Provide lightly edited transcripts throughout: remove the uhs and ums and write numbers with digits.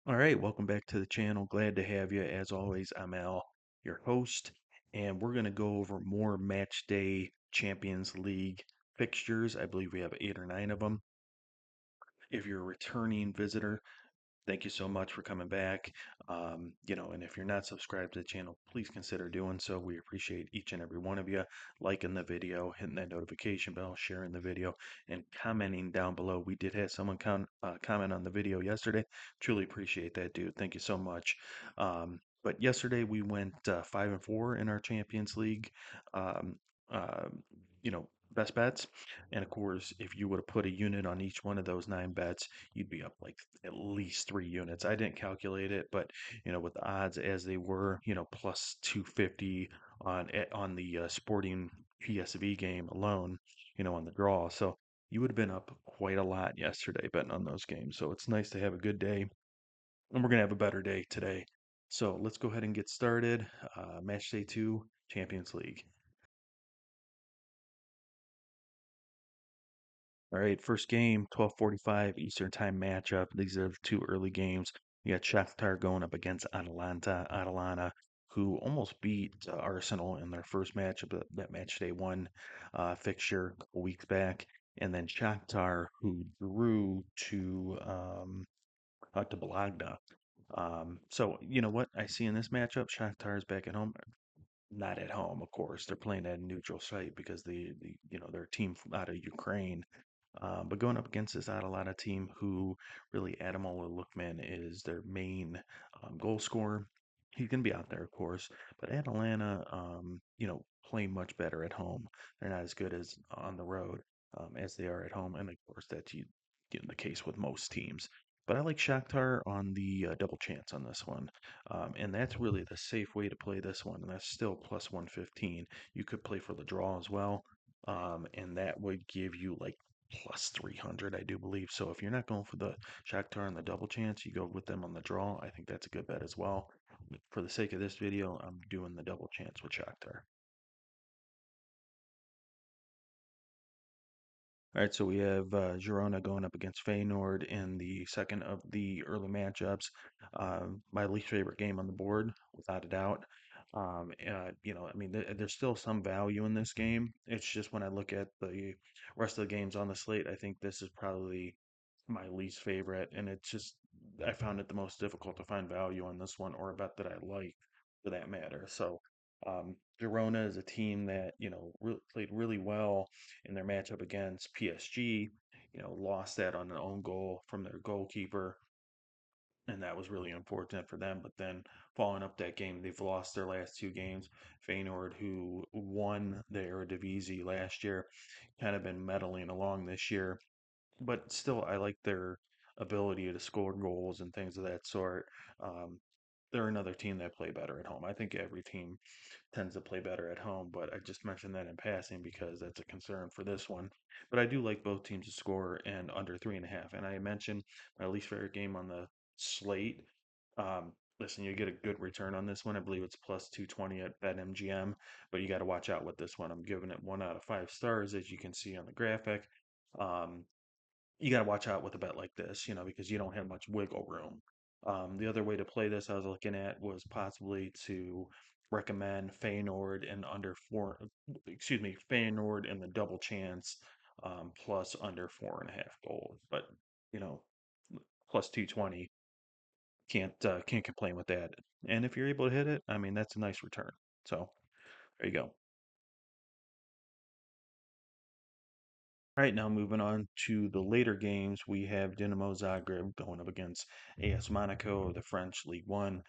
All right, welcome back to the channel. Glad to have you. As always, I'm Al, your host, and we're going to go over more match day Champions League fixtures. I believe we have 8 or 9 of them. If you're a returning visitor, thank you so much for coming back. And if you're not subscribed to the channel, please consider doing so. We appreciate each and every one of you liking the video, hitting that notification bell, sharing the video, and commenting down below. We did have someone comment on the video yesterday. Truly appreciate that, dude. Thank you so much. But yesterday we went 5-4 in our Champions League. Um, uh, best bets. And of course, if you would have put a unit on each one of those 9 bets, you'd be up like at least 3 units. I didn't calculate it, but with the odds as they were, plus 250 on the Sporting PSV game alone, on the draw. So you would have been up quite a lot yesterday betting on those games. So it's nice to have a good day, and we're gonna have a better day today. So let's go ahead and get started. Match day 2, Champions League. All right, first game, 12:45 Eastern Time matchup. These are the two early games. You got Shakhtar going up against Atalanta, who almost beat Arsenal in their first match of that match day one fixture a couple weeks back, and then Shakhtar, who drew to Bologna. So you know what I see in this matchup? Shakhtar is back at home. Not at home, of course. They're playing at a neutral site because their team from out of Ukraine, but going up against this Atalanta team, who really Adamola Lookman is their main goal scorer. He's going to be out there, of course, but Atalanta, play much better at home. They're not as good as on the road as they are at home, and of course the case with most teams. But I like Shakhtar on the double chance on this one, and that's really the safe way to play this one, and that's still plus 115. You could play for the draw as well, and that would give you like plus 300, I do believe. So if you're not going for the Shakhtar on the double chance, you go with them on the draw. I think that's a good bet as well. For the sake of this video, I'm doing the double chance with Shakhtar. All right, so we have Girona going up against Feyenoord in the second of the early matchups. My least favorite game on the board, without a doubt. I mean, there's still some value in this game. It's just when I look at the rest of the games on the slate, I think this is probably my least favorite, and it's just I found it the most difficult to find value on this one or a bet that I like for that matter. So Girona is a team that played really well in their matchup against PSG. Lost that on an own goal from their goalkeeper, and that was really unfortunate for them. But then following up that game, they've lost their last 2 games. Feyenoord, who won the Eredivisie last year, kind of been meddling along this year, but still, I like their ability to score goals and things of that sort. Um, they're another team that play better at home. I think every team tends to play better at home, but I just mentioned that in passing because that's a concern for this one. But I do like both teams to score and under 3.5. And I mentioned my least favorite game on the slate. Listen, you get a good return on this one. I believe it's plus 220 at BetMGM, but you got to watch out with this one. I'm giving it 1 out of 5 stars, as you can see on the graphic. Um, you got to watch out with a bet like this, because you don't have much wiggle room. The other way to play this I was looking at was possibly to recommend Feyenoord and Feyenoord and the double chance plus under 4.5 goals. But you know, plus 220 can't complain with that. And if you're able to hit it, I mean that's a nice return. So there you go. All right, now moving on to the later games, we have Dinamo Zagreb going up against AS Monaco, the French League One,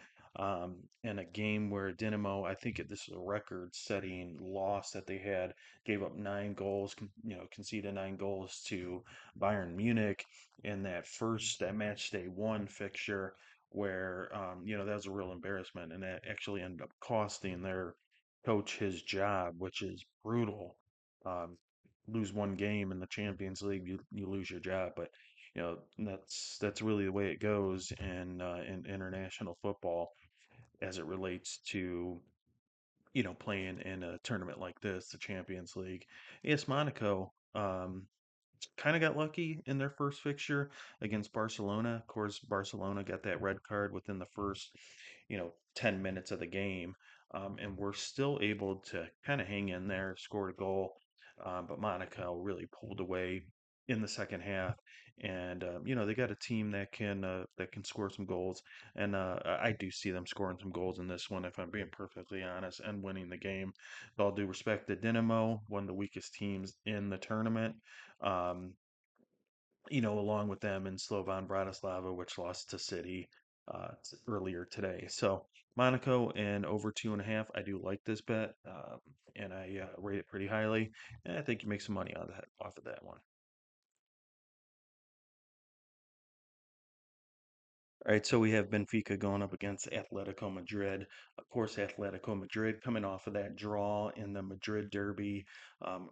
in a game where Dinamo, I think this is a record-setting loss that they had, gave up 9 goals, conceded 9 goals to Bayern Munich in that match day one fixture, where that was a real embarrassment, and that actually ended up costing their coach his job, which is brutal. Um, lose one game in the Champions League, you lose your job. But that's really the way it goes in international football as it relates to playing in a tournament like this, the Champions League. AS Monaco, kind of got lucky in their first fixture against Barcelona. Of course, Barcelona got that red card within the first, 10 minutes of the game. And we're still able to kind of hang in there, scored a goal. But Monaco really pulled away in the second half. And they got a team that can score some goals, and I do see them scoring some goals in this one, if I'm being perfectly honest, and winning the game. With all due respect to Dinamo, one of the weakest teams in the tournament. Um, along with them in Slovan Bratislava, which lost to City earlier today. So Monaco and over 2.5. I do like this bet, and I rate it pretty highly. And I think you make some money off of that one. All right, so we have Benfica going up against Atletico Madrid. Of course, Atletico Madrid coming off of that draw in the Madrid derby, um,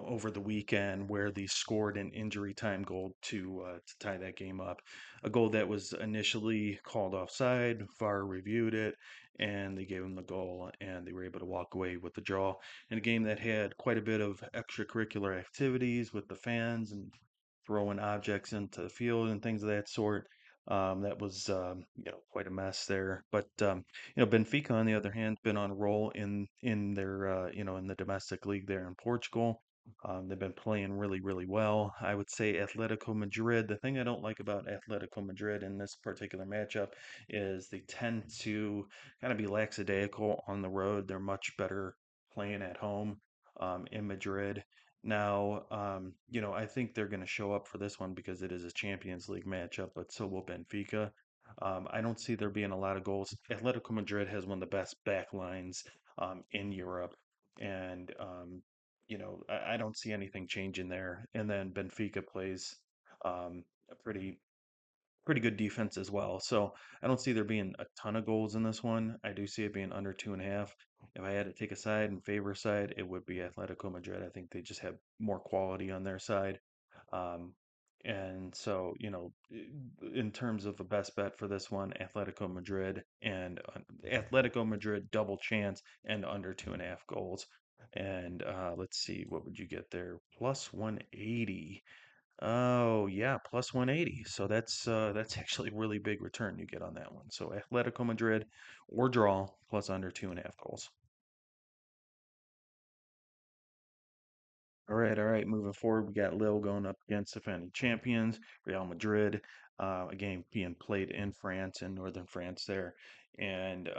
over the weekend, where they scored an injury time goal to tie that game up. A goal that was initially called offside. VAR reviewed it, and they gave them the goal, and they were able to walk away with the draw in a game that had quite a bit of extracurricular activities with the fans and throwing objects into the field and things of that sort. That was quite a mess there. But Benfica, on the other hand, been on a roll in their in the domestic league there in Portugal. They've been playing really, really well. I would say Atletico Madrid. The thing I don't like about Atletico Madrid in this particular matchup is they tend to kind of be lackadaisical on the road. They're much better playing at home in Madrid. Now, I think they're going to show up for this one because it is a Champions League matchup, but so will Benfica. I don't see there being a lot of goals. Atletico Madrid has one of the best back lines in Europe, and I don't see anything changing there. And then Benfica plays a pretty good defense as well. So I don't see there being a ton of goals in this one. I do see it being under 2.5. If I had to take a side and favor a side, it would be Atletico Madrid. I think they just have more quality on their side. Um, and so, in terms of a best bet for this one, Atletico Madrid double chance and under 2.5 goals. And let's see, what would you get there? Plus 180. Oh yeah, plus 180. So that's actually a really big return you get on that one. So Atletico Madrid or draw plus under 2.5 goals. All right. Moving forward, we got Lille going up against defending champions, Real Madrid. A game being played in France, in northern France there, and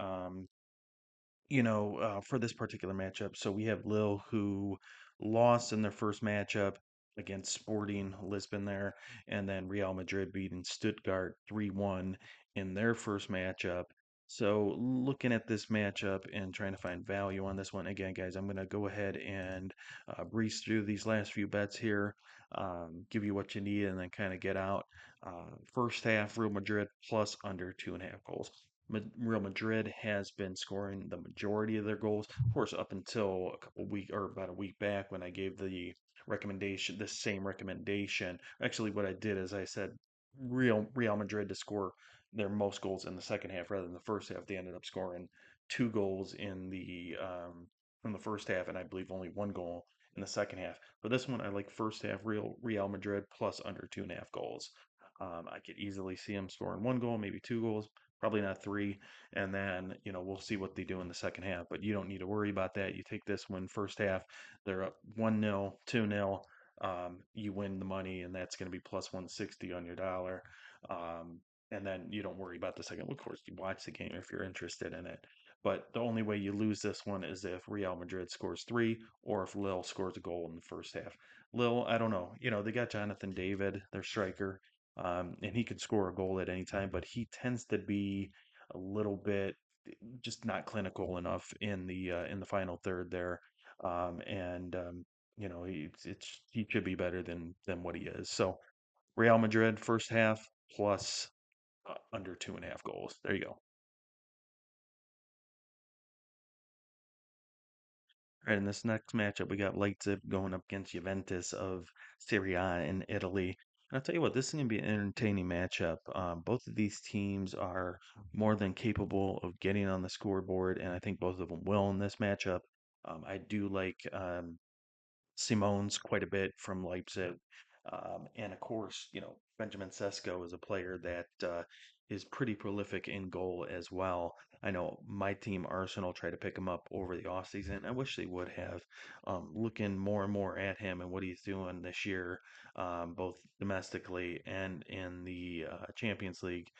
for this particular matchup. So we have Lille who lost in their first matchup against Sporting Lisbon there, and then Real Madrid beating Stuttgart 3-1 in their first matchup. So looking at this matchup and trying to find value on this one, again, guys, I'm going to go ahead and breeze through these last few bets here, give you what you need, and then kind of get out. First half, Real Madrid plus under 2.5 goals. Real Madrid has been scoring the majority of their goals. Of course, up until a couple week or about a week back when I gave the same recommendation. Actually, what I did is I said Real Madrid to score their most goals in the second half rather than the first half. They ended up scoring 2 goals in the first half, and I believe only 1 goal in the second half. For this one, I like first half Real Madrid plus under 2.5 goals. I could easily see them scoring 1 goal, maybe 2 goals, probably not three. And then, we'll see what they do in the second half. But you don't need to worry about that. You take this one first half, they're up 1-0, 2-0. You win the money, and that's going to be plus 160 on your dollar. And then you don't worry about the second. Of course, you watch the game if you're interested in it. But the only way you lose this one is if Real Madrid scores three or if Lille scores a goal in the first half. Lille, I don't know. They got Jonathan David, their striker, and he could score a goal at any time, but he tends to be a little bit just not clinical enough in the final third there, and he should be better than what he is. So Real Madrid first half plus under 2.5 goals. There you go. Right, in this next matchup, we got Leipzig going up against Juventus of Serie A in Italy. And I'll tell you what, this is going to be an entertaining matchup. Both of these teams are more than capable of getting on the scoreboard, and I think both of them will in this matchup. I do like Simone's quite a bit from Leipzig. And of course, Benjamin Sesko is a player that is pretty prolific in goal as well. I know my team, Arsenal, tried to pick him up over the offseason. I wish they would have. Looking more and more at him and what he's doing this year, both domestically and in the Champions League,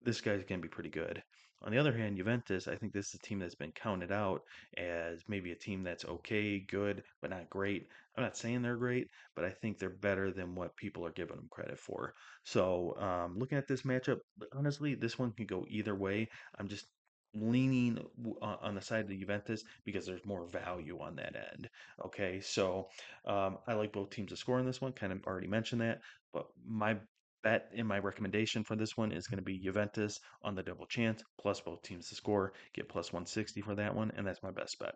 this guy's going to be pretty good. On the other hand, Juventus, I think this is a team that's been counted out as maybe a team that's okay, good, but not great. I'm not saying they're great, but I think they're better than what people are giving them credit for. So, looking at this matchup, honestly, this one can go either way. I'm just leaning on the side of the Juventus because there's more value on that end. Okay, so I like both teams to score in this one. Kind of already mentioned that, but my bet in my recommendation for this one is going to be Juventus on the double chance, plus both teams to score, get plus 160 for that one, and that's my best bet.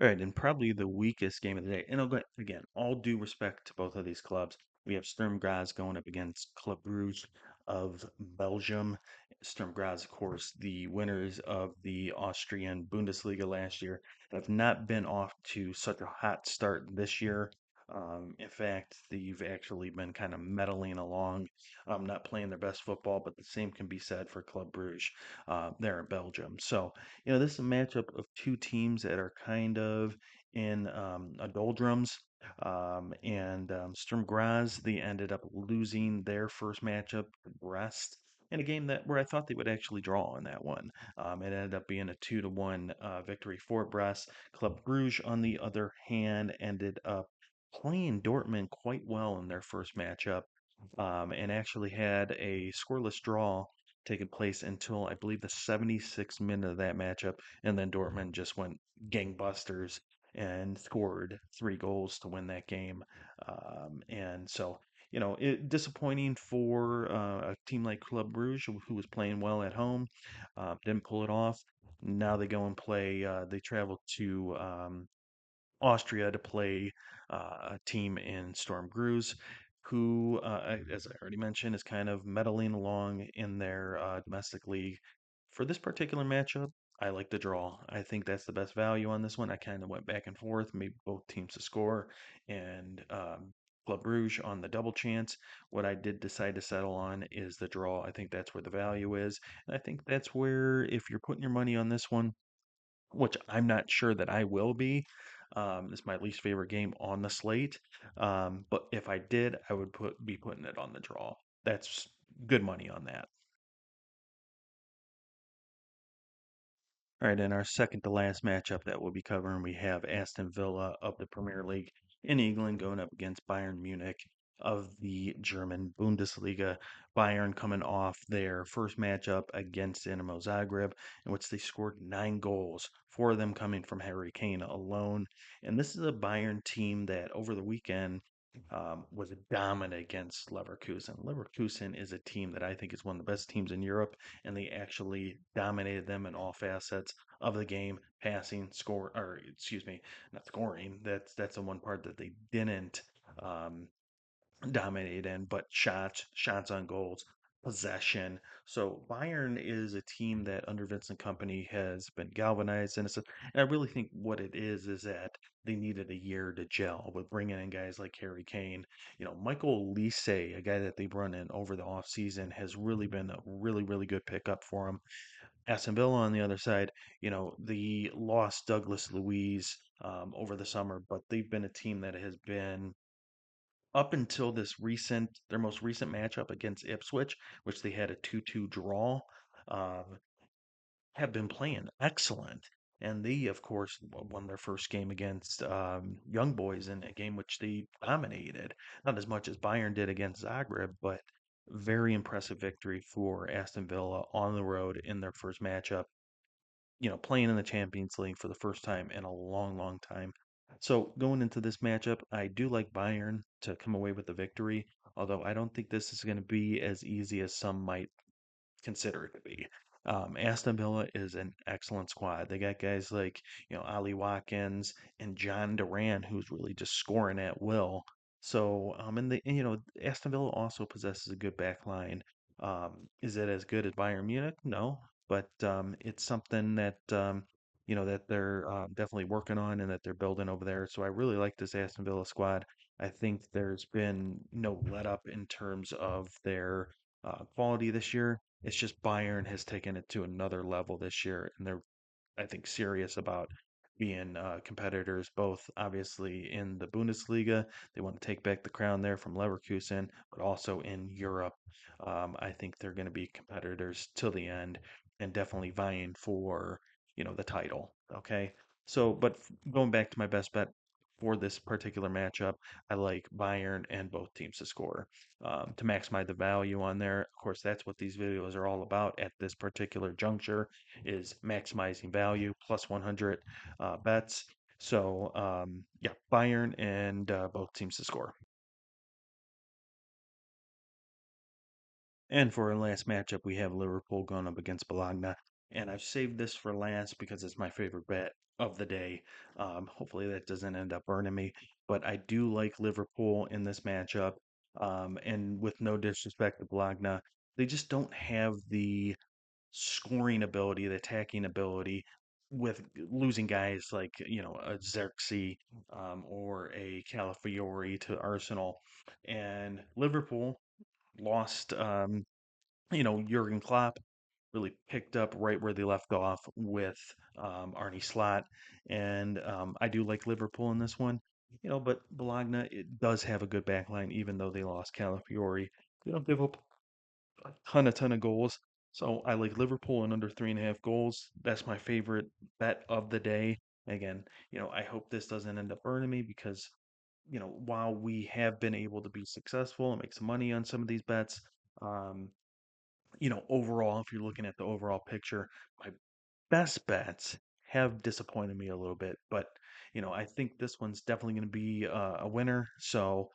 All right, and probably the weakest game of the day. And again, all due respect to both of these clubs. We have Sturm Graz going up against Club Brugge of Belgium. Sturm Graz, of course, the winners of the Austrian Bundesliga last year, have not been off to such a hot start this year. In fact, they've actually been kind of meddling along, not playing their best football, but the same can be said for Club Brugge there in Belgium. So, this is a matchup of two teams that are kind of in a doldrums. And Sturm Graz, they ended up losing their first matchup to Brest in a game that where I thought they would actually draw in that one. It ended up being a 2-1 victory for Brest. Club Brugge, on the other hand, ended up playing Dortmund quite well in their first matchup, and actually had a scoreless draw taking place until I believe the 76th minute of that matchup, and then Dortmund just went gangbusters and scored 3 goals to win that game. And so, disappointing for a team like Club Brugge, who was playing well at home, didn't pull it off. Now they go and play. They travel to Austria to play a team in Storm Graz, who, as I already mentioned, is kind of meddling along in their domestic league. For this particular matchup, I like the draw. I think that's the best value on this one. I kind of went back and forth, maybe both teams to score, and Club Brugge on the double chance. What I did decide to settle on is the draw. I think that's where the value is. And I think that's where, if you're putting your money on this one, which I'm not sure that I will be. It's my least favorite game on the slate. But if I did, I would be putting it on the draw. That's good money on that. All right, in our second to last matchup that we'll be covering, we have Aston Villa of the Premier League in England going up against Bayern Munich of the German Bundesliga. Bayern coming off their first matchup against Dinamo Zagreb, in which they scored 9 goals, 4 of them coming from Harry Kane alone. And this is a Bayern team that over the weekend was dominant against Leverkusen. Leverkusen is a team that I think is one of the best teams in Europe, and they actually dominated them in all facets of the game, passing, score, or excuse me, not scoring. That's the one part that they didn't um, dominate in, but shots on goals, possession. So Bayern is a team that under Vincent Company has been galvanized, and I really think what it is that they needed a year to gel with bringing in guys like Harry Kane. Michael Lise, a guy that they've run in over the offseason, has really been a really, really good pickup for him. Aston Villa on the other side, the lost Douglas Luiz over the summer, but they've been a team that has been up until their most recent matchup against Ipswich, which they had a 2-2 draw, um, have been playing excellent. And they, of course, won their first game against Young Boys in a game which they dominated. Not as much as Bayern did against Zagreb, but very impressive victory for Aston Villa on the road in their first matchup, playing in the Champions League for the first time in a long, long time. So going into this matchup, I do like Bayern to come away with the victory, although I don't think this is going to be as easy as some might consider it to be. Aston Villa is an excellent squad. They got guys like, Ali Watkins and John Duran, who's really just scoring at will. So, Aston Villa also possesses a good back line. Is it as good as Bayern Munich? No, but it's something that that they're definitely working on and that they're building over there. So I really like this Aston Villa squad. I think there's been no let up in terms of their quality this year. It's just Bayern has taken it to another level this year, and they're I think, serious about being competitors, both obviously in the Bundesliga. They want to take back the crown there from Leverkusen, but also in Europe. I think they're going to be competitors till the end and definitely vying for, the title. Okay. So, but going back to my best bet for this particular matchup, I like Bayern and both teams to score to maximize the value on there. Of course, that's what these videos are all about at this particular juncture is maximizing value plus 100 bets. So yeah, Bayern and both teams to score. And for our last matchup, we have Liverpool going up against Bologna. And I've saved this for last because it's my favorite bet of the day. Hopefully that doesn't end up burning me. But I do like Liverpool in this matchup. And with no disrespect to Bologna, they just don't have the scoring ability, the attacking ability, with losing guys like a Xerxes or a Calafiori to Arsenal, and Liverpool lost. Jurgen Klopp really picked up right where they left off with Arnie Slot, and I do like Liverpool in this one. But Bologna it does have a good back line, even though they lost Calafiori. They don't give up a ton of goals. So I like Liverpool in under 3.5 goals. That's my favorite bet of the day. Again, I hope this doesn't end up burning me because, while we have been able to be successful and make some money on some of these bets, um, overall, if you're looking at the overall picture, my best bets have disappointed me a little bit, but I think this one's definitely going to be a winner. So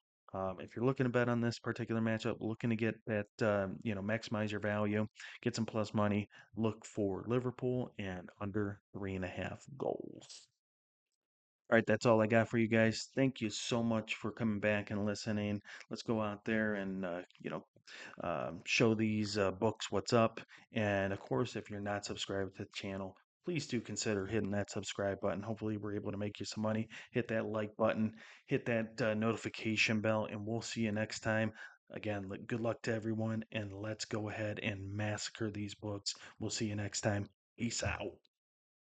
if you're looking to bet on this particular matchup, looking to get that, maximize your value, get some plus money, look for Liverpool and under 3.5 goals. All right, that's all I got for you guys. Thank you so much for coming back and listening. Let's go out there and, show these books what's up. And of course, if you're not subscribed to the channel, please do consider hitting that subscribe button. Hopefully, we're able to make you some money. Hit that like button, hit that notification bell, and we'll see you next time. Again, good luck to everyone, and let's go ahead and massacre these books. We'll see you next time. Peace out.